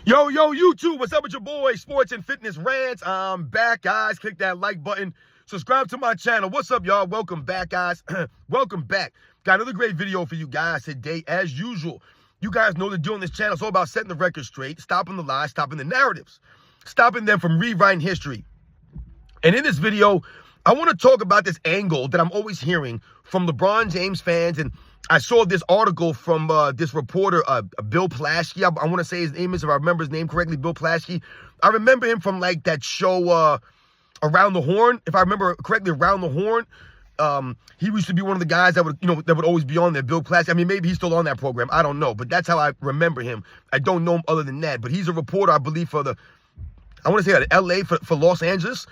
Yo, YouTube, what's up with your boy, Sports and Fitness Rants? I'm back, guys. Click that like button. Subscribe to my channel. What's up, y'all? Welcome back, guys. Welcome back. Got another great video for you guys today, as usual. You guys know the deal on this channel. It's all about setting the record straight, stopping the lies, stopping the narratives, stopping them from rewriting history. And in this video, I want to talk about this angle that I'm always hearing from LeBron James fans. And I saw this article from this reporter, Bill Plaschke. I want to say his name is, if I remember his name correctly, Bill Plaschke. I remember him from like that show Around the Horn. If I remember correctly, Around the Horn. He used to be one of the guys that would always be on there, Bill Plaschke. I mean, maybe he's still on that program. I don't know, but that's how I remember him. I don't know him other than that. But he's a reporter, I believe, for I want to say LA, for Los Angeles.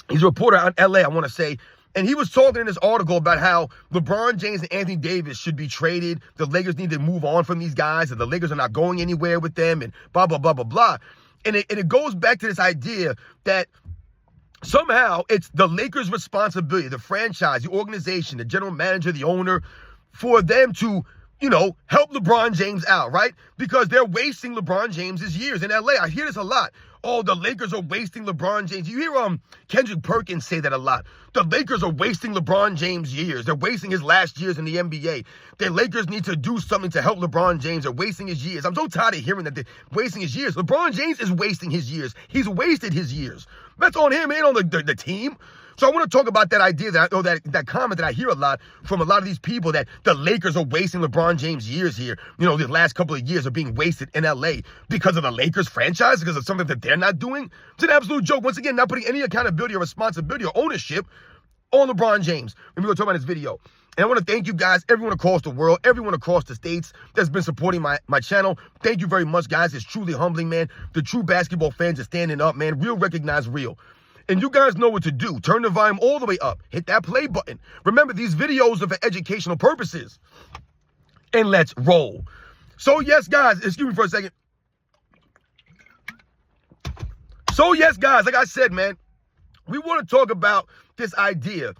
He's a reporter on LA, I want to say. And he was talking in this article about how LeBron James and Anthony Davis should be traded. The Lakers need to move on from these guys, and the Lakers are not going anywhere with them, and blah, blah, blah, blah, blah. And it goes back to this idea that somehow it's the Lakers' responsibility, the franchise, the organization, the general manager, the owner, for them to, help LeBron James out, right? Because they're wasting LeBron James's years in LA. I hear this a lot. Oh, the Lakers are wasting LeBron James. You hear Kendrick Perkins say that a lot. The Lakers are wasting LeBron James' years. They're wasting his last years in the NBA. The Lakers need to do something to help LeBron James. They're wasting his years. I'm so tired of hearing that they're wasting his years. LeBron James is wasting his years. He's wasted his years. That's on him, ain't on the team. So I want to talk about that idea, that comment that I hear a lot from a lot of these people, that the Lakers are wasting LeBron James' years here. The last couple of years are being wasted in LA because of the Lakers franchise, because of something that they're not doing. It's an absolute joke. Once again, not putting any accountability or responsibility or ownership on LeBron James. And we're going to talk about this video. And I want to thank you guys, everyone across the world, everyone across the states that's been supporting my channel. Thank you very much, guys. It's truly humbling, man. The true basketball fans are standing up, man. Real recognize real. And you guys know what to do. Turn the volume all the way up. Hit that play button. Remember, these videos are for educational purposes. And let's roll. So, yes, guys. Excuse me for a second. So, yes, guys. Like I said, man, we want to talk about this idea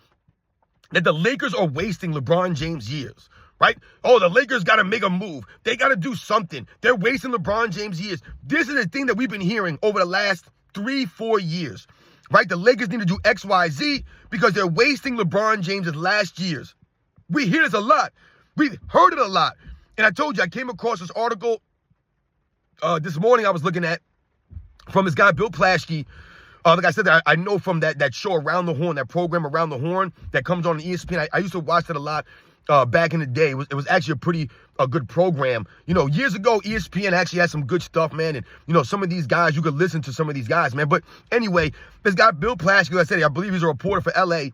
that the Lakers are wasting LeBron James' years. Right? Oh, the Lakers got to make a move. They got to do something. They're wasting LeBron James' years. This is the thing that we've been hearing over the last 3-4 years. Right? The Lakers need to do X, Y, Z because they're wasting LeBron James' last years. We hear this a lot. We've heard it a lot. And I told you, I came across this article this morning I was looking at from this guy, Bill Plaschke. Like I said, I know from that show Around the Horn, that program Around the Horn that comes on ESPN. I used to watch that a lot back in the day. It was actually a pretty good program. Years ago, ESPN actually had some good stuff, man. And, some of these guys, you could listen to some of these guys, man. But anyway, this guy, Bill Plaschke, like I said, I believe he's a reporter for LA,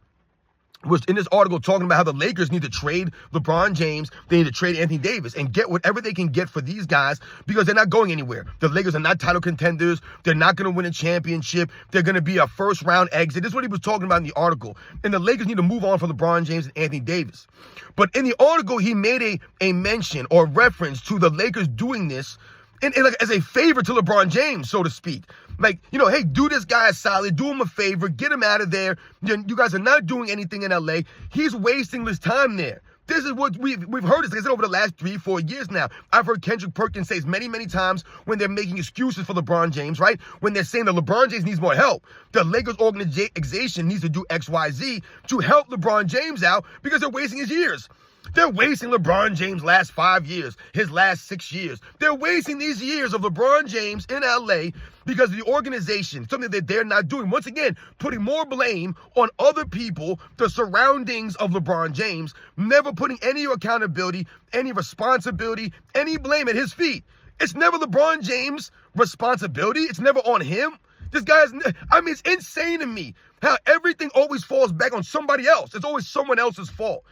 was in this article talking about how the Lakers need to trade LeBron James. They need to trade Anthony Davis and get whatever they can get for these guys because they're not going anywhere. The Lakers are not title contenders. They're not going to win a championship. They're going to be a first-round exit. This is what he was talking about in the article. And the Lakers need to move on from LeBron James and Anthony Davis. But in the article, he made a mention or reference to the Lakers doing this like as a favor to LeBron James, so to speak. Like, hey, do this guy a solid, do him a favor, get him out of there. You guys are not doing anything in LA. He's wasting his time there. This is what we've heard this, like I said, over the last 3-4 years now. I've heard Kendrick Perkins say this many, many times when they're making excuses for LeBron James, right? When they're saying that LeBron James needs more help. The Lakers organization needs to do X, Y, Z to help LeBron James out because they're wasting his years. They're wasting LeBron James' last 5 years, his last 6 years. They're wasting these years of LeBron James in LA because of the organization, something that they're not doing. Once again, putting more blame on other people, the surroundings of LeBron James, never putting any accountability, any responsibility, any blame at his feet. It's never LeBron James' responsibility. It's never on him. This guy's, it's insane to me how everything always falls back on somebody else. It's always someone else's fault.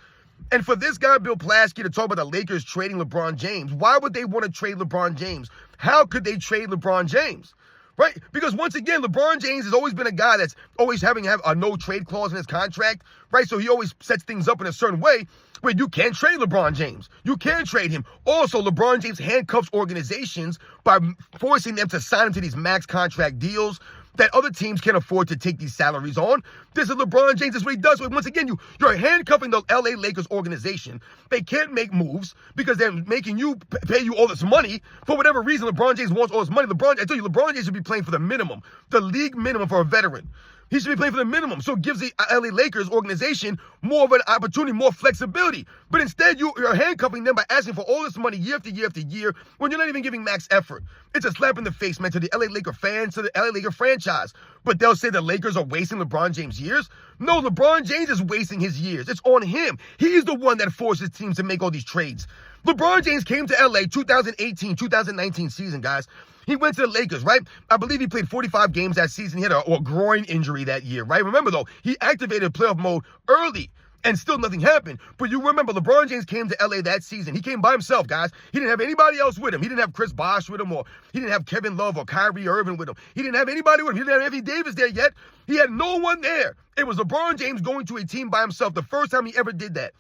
And for this guy, Bill Plaschke, to talk about the Lakers trading LeBron James, why would they want to trade LeBron James? How could they trade LeBron James? Right? Because once again, LeBron James has always been a guy that's always having a no trade clause in his contract, right? So he always sets things up in a certain way where you can't trade LeBron James. You can trade him. Also, LeBron James handcuffs organizations by forcing them to sign into these max contract deals. that other teams can't afford to take these salaries on. This is LeBron James. This is what he does. So once again, you're handcuffing the LA Lakers organization. They can't make moves because they're making you pay you all this money. For whatever reason, LeBron James wants all this money. I tell you, LeBron James should be playing for the minimum, the league minimum for a veteran. He should be playing for the minimum. So it gives the LA Lakers organization more of an opportunity, more flexibility. But instead, you're handcuffing them by asking for all this money year after year after year when you're not even giving max effort. It's a slap in the face, man, to the LA Laker fans, to the LA Laker franchise. But they'll say the Lakers are wasting LeBron James' years. No, LeBron James is wasting his years. It's on him. He's the one that forces teams to make all these trades. LeBron James came to LA 2018-2019 season, guys. He went to the Lakers, right? I believe he played 45 games that season. He had a groin injury that year, right? Remember, though, he activated playoff mode early, and still nothing happened. But you remember, LeBron James came to LA that season. He came by himself, guys. He didn't have anybody else with him. He didn't have Chris Bosh with him, or he didn't have Kevin Love or Kyrie Irving with him. He didn't have anybody with him. He didn't have Anthony Davis there yet. He had no one there. It was LeBron James going to a team by himself, the first time he ever did that.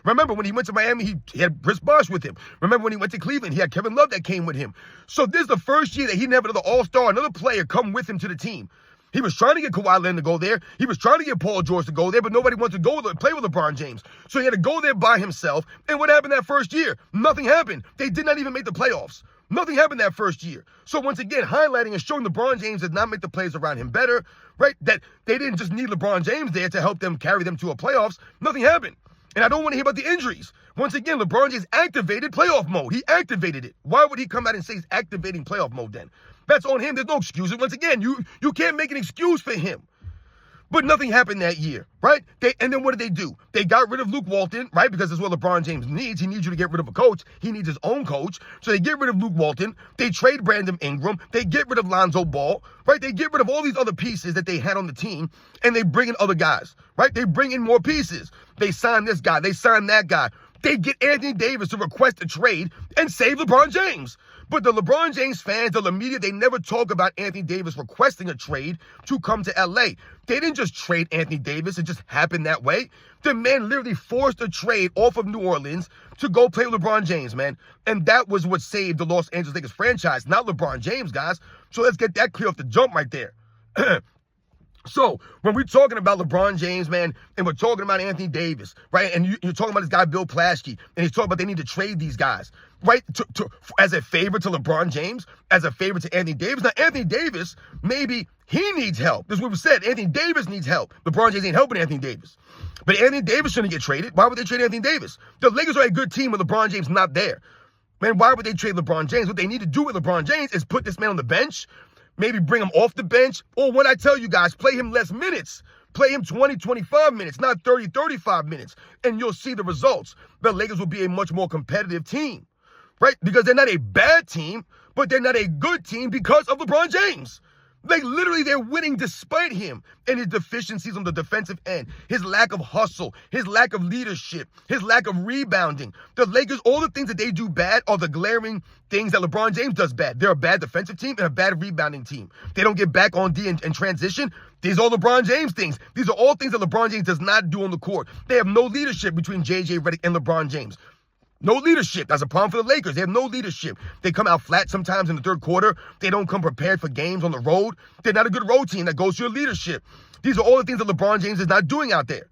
Remember, when he went to Miami, he had Chris Bosh with him. Remember, when he went to Cleveland, he had Kevin Love that came with him. So this is the first year that he didn't have another all-star, another player come with him to the team. He was trying to get Kawhi Leonard to go there. He was trying to get Paul George to go there, but nobody wanted to play with LeBron James. So he had to go there by himself. And what happened that first year? Nothing happened. They did not even make the playoffs. Nothing happened that first year. So once again, highlighting and showing LeBron James did not make the players around him better, right? That they didn't just need LeBron James there to help them carry them to a playoffs. Nothing happened. And I don't want to hear about the injuries. Once again, LeBron James activated playoff mode. He activated it. Why would he come out and say he's activating playoff mode then? That's on him. There's no excuses. Once again, you can't make an excuse for him. But nothing happened that year, right? And then what did they do? They got rid of Luke Walton, right? Because that's what LeBron James needs. He needs you to get rid of a coach. He needs his own coach. So they get rid of Luke Walton. They trade Brandon Ingram. They get rid of Lonzo Ball, right? They get rid of all these other pieces that they had on the team, and they bring in other guys, right? They bring in more pieces. They sign this guy. They sign that guy. They get Anthony Davis to request a trade and save LeBron James. But the LeBron James fans, the media, they never talk about Anthony Davis requesting a trade to come to LA. They didn't just trade Anthony Davis. It just happened that way. The man literally forced a trade off of New Orleans to go play with LeBron James, man. And that was what saved the Los Angeles Lakers franchise, not LeBron James, guys. So let's get that clear off the jump right there. So when we're talking about LeBron James, man, and we're talking about Anthony Davis, right? And you're talking about this guy, Bill Plaschke, and he's talking about they need to trade these guys, right? As a favor to LeBron James, as a favor to Anthony Davis. Now, Anthony Davis, maybe he needs help. This is what we said. Anthony Davis needs help. LeBron James ain't helping Anthony Davis. But Anthony Davis shouldn't get traded. Why would they trade Anthony Davis? The Lakers are a good team with LeBron James not there. Man, why would they trade LeBron James? What they need to do with LeBron James is put this man on the bench, maybe bring him off the bench, or when I tell you guys, play him less minutes. Play him 20, 25 minutes, not 30, 35 minutes, and you'll see the results. The Lakers will be a much more competitive team, right? Because they're not a bad team, but they're not a good team because of LeBron James. They're winning despite him and his deficiencies on the defensive end, his lack of hustle, his lack of leadership, his lack of rebounding. The Lakers, all the things that they do bad are the glaring things that LeBron James does bad. They're a bad defensive team and a bad rebounding team. They don't get back on D and transition. These are all LeBron James things. These are all things that LeBron James does not do on the court. They have no leadership between J.J. Redick and LeBron James. No leadership. That's a problem for the Lakers. They have no leadership. They come out flat sometimes in the third quarter. They don't come prepared for games on the road. They're not a good road team that goes through leadership. These are all the things that LeBron James is not doing out there.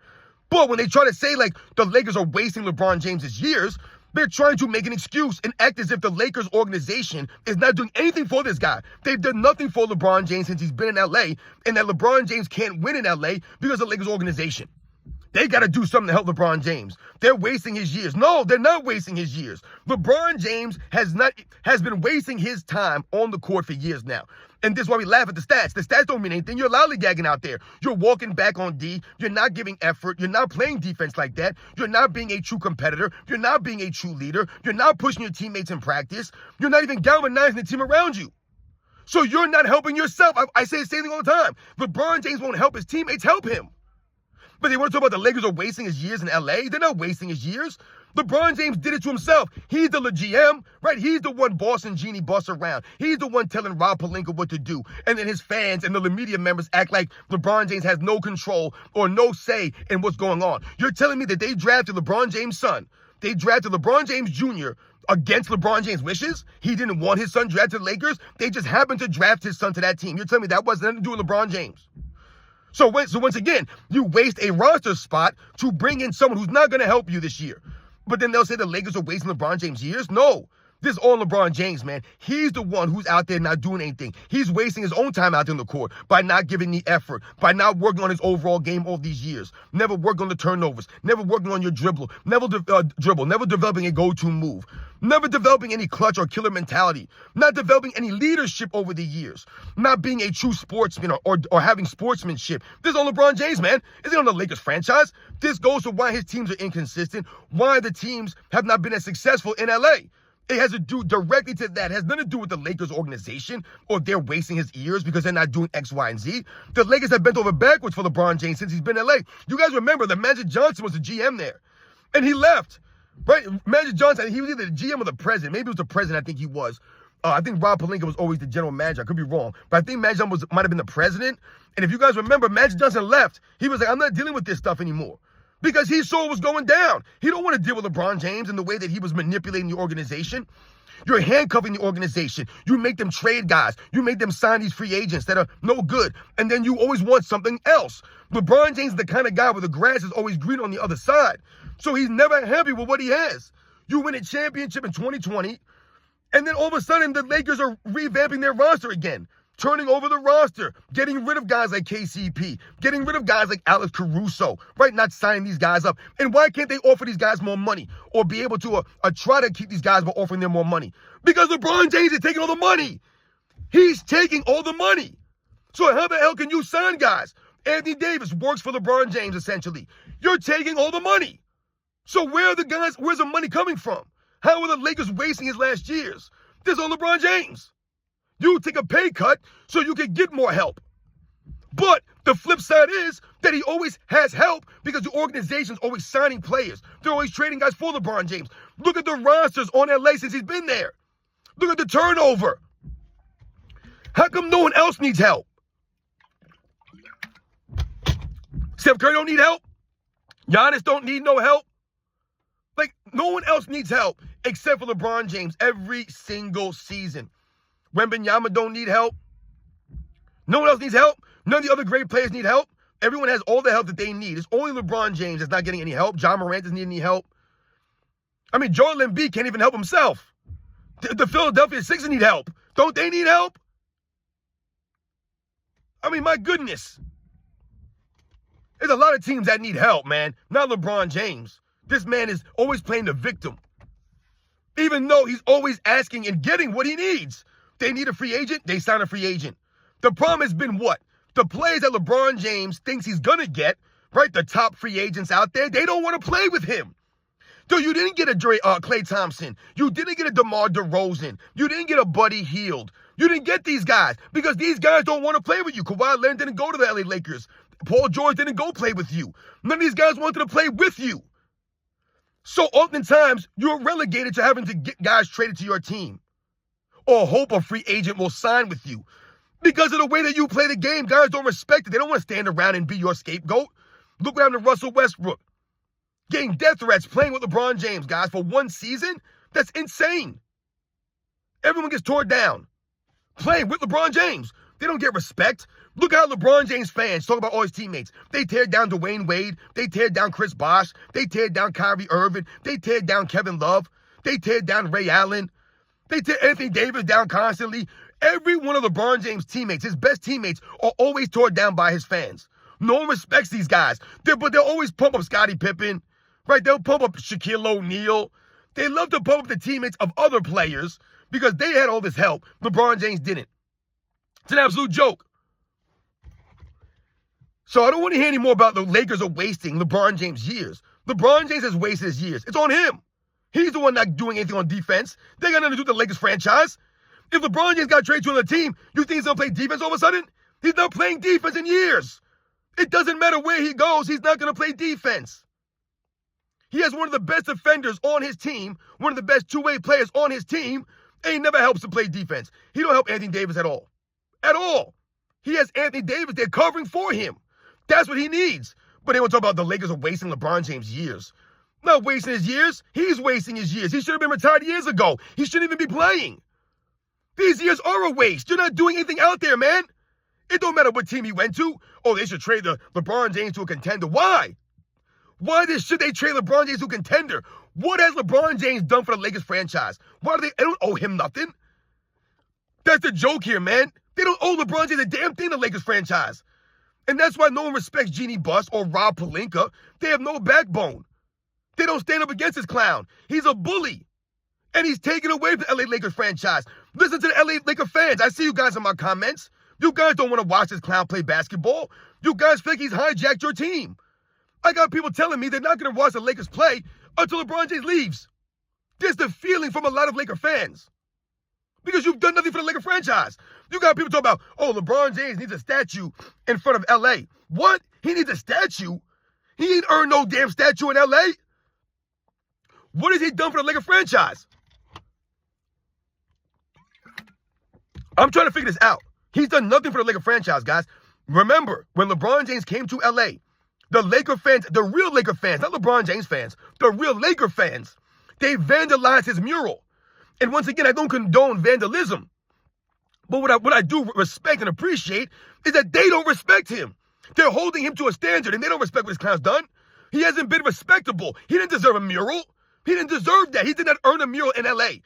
But when they try to say, like, the Lakers are wasting LeBron James's years, they're trying to make an excuse and act as if the Lakers organization is not doing anything for this guy. They've done nothing for LeBron James since he's been in L.A., and that LeBron James can't win in L.A. because of the Lakers organization. They got to do something to help LeBron James. They're wasting his years. No, they're not wasting his years. LeBron James has been wasting his time on the court for years now. And this is why we laugh at the stats. The stats don't mean anything. You're lollygagging out there. You're walking back on D. You're not giving effort. You're not playing defense like that. You're not being a true competitor. You're not being a true leader. You're not pushing your teammates in practice. You're not even galvanizing the team around you. So you're not helping yourself. I say the same thing all the time. LeBron James won't help his teammates. Help him. But they want to talk about the Lakers are wasting his years in L.A. They're not wasting his years. LeBron James did it to himself. He's the GM, right? He's the one bossing Jeannie Buss around. He's the one telling Rob Pelinka what to do. And then his fans and the media members act like LeBron James has no control or no say in what's going on. You're telling me that they drafted LeBron James' son They drafted LeBron James Jr. against LeBron James' wishes. He didn't want his son drafted to the Lakers. They just happened to draft his son to that team. You're telling me that wasn't nothing to do with LeBron James? So once again, you waste a roster spot to bring in someone who's not going to help you this year. But then they'll say the Lakers are wasting LeBron James' years? No. This is all LeBron James, man. He's the one who's out there not doing anything. He's wasting his own time out there in the court by not giving the effort, by not working on his overall game all these years. Never working on the turnovers, never working on your dribble, never developing a go-to move, never developing any clutch or killer mentality, not developing any leadership over the years, not being a true sportsman or having sportsmanship. This is on LeBron James, man. This is on the Lakers franchise. This goes to why his teams are inconsistent, why the teams have not been as successful in LA. It has to do directly to that. It has nothing to do with the Lakers organization or they're wasting his ears because they're not doing X, Y, and Z. The Lakers have bent over backwards for LeBron James since he's been in LA. You guys remember that Magic Johnson was the GM there. And he left, right? Magic Johnson, he was either the GM or the president. Maybe it was the president, I think he was. I think Rob Pelinka was always the general manager. I could be wrong. But I think Magic Johnson might have been the president. And if you guys remember, Magic Johnson left. He was like, I'm not dealing with this stuff anymore. Because he saw what was going down. He don't want to deal with LeBron James and the way that he was manipulating the organization. You're handcuffing the organization. You make them trade guys. You make them sign these free agents that are no good. And then you always want something else. LeBron James is the kind of guy where the grass is always green on the other side. So he's never happy with what he has. You win a championship in 2020, and then all of a sudden the Lakers are revamping their roster again. Turning over the roster, getting rid of guys like KCP, getting rid of guys like Alex Caruso, right? Not signing these guys up. And why can't they offer these guys more money or be able to try to keep these guys by offering them more money? Because LeBron James is taking all the money. He's taking all the money. So how the hell can you sign guys? Anthony Davis works for LeBron James, essentially. You're taking all the money. So where's the money coming from? How are the Lakers wasting his last years? This is on LeBron James. You take a pay cut so you can get more help. But the flip side is that he always has help because the organization's always signing players. They're always trading guys for LeBron James. Look at the rosters on LA since he's been there. Look at the turnover. How come no one else needs help? Steph Curry don't need help. Giannis don't need no help. Like, no one else needs help except for LeBron James every single season. Wembanyama don't need help. No one else needs help. None of the other great players need help. Everyone has all the help that they need. It's only LeBron James that's not getting any help. John Morant doesn't need any help. I mean, Joel Embiid can't even help himself. The Philadelphia Sixers need help. Don't they need help? I mean, my goodness. There's a lot of teams that need help, man. Not LeBron James. This man is always playing the victim. Even though he's always asking and getting what he needs. They need a free agent, they sign a free agent. The problem has been what? The players that LeBron James thinks he's going to get, right, the top free agents out there, they don't want to play with him. So you didn't get a Klay Thompson. You didn't get a DeMar DeRozan. You didn't get a Buddy Hield. You didn't get these guys because these guys don't want to play with you. Kawhi Leonard didn't go to the LA Lakers. Paul George didn't go play with you. None of these guys wanted to play with you. So oftentimes, you're relegated to having to get guys traded to your team. Or hope a free agent will sign with you. Because of the way that you play the game, guys don't respect it. They don't want to stand around and be your scapegoat. Look what happened to Russell Westbrook. Getting death threats, playing with LeBron James, guys, for one season? That's insane. Everyone gets torn down. Playing with LeBron James. They don't get respect. Look how LeBron James fans talk about all his teammates. They tear down Dwayne Wade. They tear down Chris Bosh. They tear down Kyrie Irving. They tear down Kevin Love. They tear down Ray Allen. They tear Anthony Davis down constantly. Every one of LeBron James' teammates, his best teammates, are always torn down by his fans. No one respects these guys. But they'll always pump up Scottie Pippen, right? They'll pump up Shaquille O'Neal. They love to pump up the teammates of other players because they had all this help. LeBron James didn't. It's an absolute joke. So I don't want to hear any more about the Lakers are wasting LeBron James' years. LeBron James has wasted his years. It's on him. He's the one not doing anything on defense. They got nothing to do with the Lakers franchise. If LeBron James got traded to another team, you think he's going to play defense all of a sudden? He's not playing defense in years. It doesn't matter where he goes. He's not going to play defense. He has one of the best defenders on his team, one of the best two-way players on his team, and he never helps to play defense. He don't help Anthony Davis at all. At all. He has Anthony Davis there covering for him. That's what he needs. But they want to talk about the Lakers are wasting LeBron James' years. Not wasting his years. He's wasting his years. He should have been retired years ago. He shouldn't even be playing. These years are a waste. You're not doing anything out there, man. It don't matter what team he went to. Oh, they should trade LeBron James to a contender. Why? Why should they trade LeBron James to a contender? What has LeBron James done for the Lakers franchise? Why do they don't owe him nothing? That's the joke here, man. They don't owe LeBron James a damn thing, the Lakers franchise. And that's why no one respects Jeannie Buss or Rob Pelinka. They have no backbone. They don't stand up against this clown. He's a bully. And he's taken away from the LA Lakers franchise. Listen to the LA Lakers fans. I see you guys in my comments. You guys don't want to watch this clown play basketball. You guys think he's hijacked your team. I got people telling me they're not going to watch the Lakers play until LeBron James leaves. There's the feeling from a lot of Laker fans. Because you've done nothing for the Laker franchise. You got people talking about, oh, LeBron James needs a statue in front of LA. What? He needs a statue? He ain't earned no damn statue in LA. What has he done for the Laker franchise? I'm trying to figure this out. He's done nothing for the Laker franchise, guys. Remember, when LeBron James came to LA, the Laker fans, the real Laker fans, not LeBron James fans, the real Laker fans, they vandalized his mural. And once again, I don't condone vandalism. But what I do respect and appreciate is that they don't respect him. They're holding him to a standard, and they don't respect what this clown's done. He hasn't been respectable. He didn't deserve a mural. He didn't deserve that. He did not earn a mural in LA.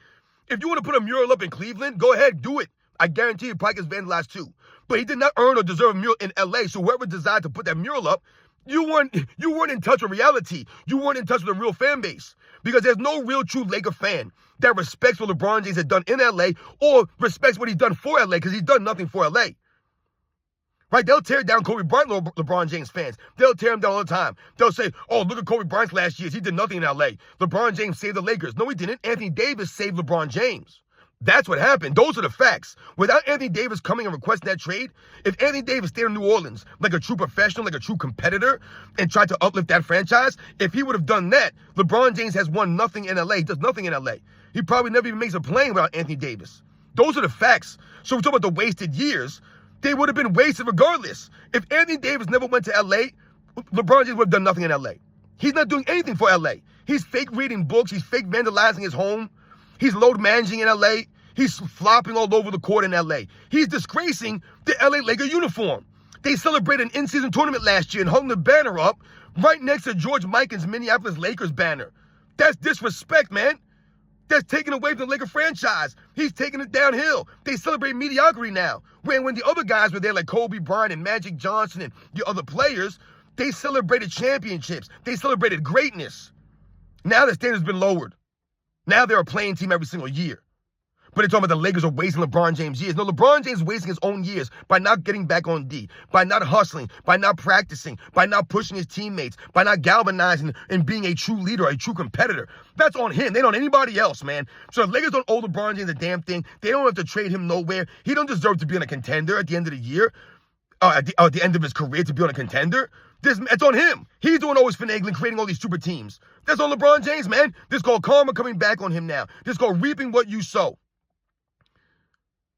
If you want to put a mural up in Cleveland, go ahead, do it. I guarantee you probably gets vandalized too. But he did not earn or deserve a mural in LA. So whoever decided to put that mural up, you weren't in touch with reality. You weren't in touch with the real fan base. Because there's no real true Laker fan that respects what LeBron James has done in LA or respects what he's done for LA, because he's done nothing for LA. Right? They'll tear down Kobe Bryant, LeBron James fans. They'll tear him down all the time. They'll say, oh, look at Kobe Bryant's last years. He did nothing in LA. LeBron James saved the Lakers. No, he didn't. Anthony Davis saved LeBron James. That's what happened. Those are the facts. Without Anthony Davis coming and requesting that trade, if Anthony Davis stayed in New Orleans like a true professional, like a true competitor, and tried to uplift that franchise, if he would have done that, LeBron James has won nothing in LA. He does nothing in LA. He probably never even makes a plane without Anthony Davis. Those are the facts. So we're talking about the wasted years. They would have been wasted regardless. If Anthony Davis never went to LA, LeBron James would have done nothing in LA. He's not doing anything for LA. He's fake reading books. He's fake vandalizing his home. He's load managing in LA. He's flopping all over the court in LA. He's disgracing the LA Laker uniform. They celebrated an in-season tournament last year and hung the banner up right next to George Mikan's Minneapolis Lakers banner. That's disrespect, man. That's taken away from the Laker franchise. He's taking it downhill. They celebrate mediocrity now. When the other guys were there, like Kobe Bryant and Magic Johnson and the other players, they celebrated championships. They celebrated greatness. Now the standard's been lowered. Now they're a playing team every single year. But they're talking about the Lakers are wasting LeBron James' years. No, LeBron James is wasting his own years by not getting back on D, by not hustling, by not practicing, by not pushing his teammates, by not galvanizing and being a true leader, a true competitor. That's on him. They don't on anybody else, man. So if Lakers don't owe LeBron James a damn thing, they don't have to trade him nowhere. He don't deserve to be on a contender at the end of the year, at the end of his career to be on a contender. It's on him. He's doing all his finagling, creating all these super teams. That's on LeBron James, man. This is called karma coming back on him now. This is called reaping what you sow.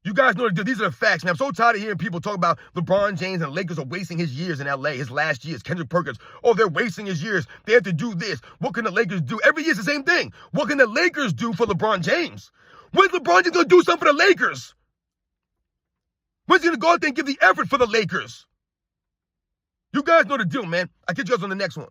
You guys know these are the facts, man. I'm so tired of hearing people talk about LeBron James and Lakers are wasting his years in LA, his last years. Kendrick Perkins, oh, they're wasting his years. They have to do this. What can the Lakers do? Every year's the same thing. What can the Lakers do for LeBron James? When's LeBron James going to do something for the Lakers? When's he going to go out there and give the effort for the Lakers? You guys know the deal, man. I'll catch you guys on the next one.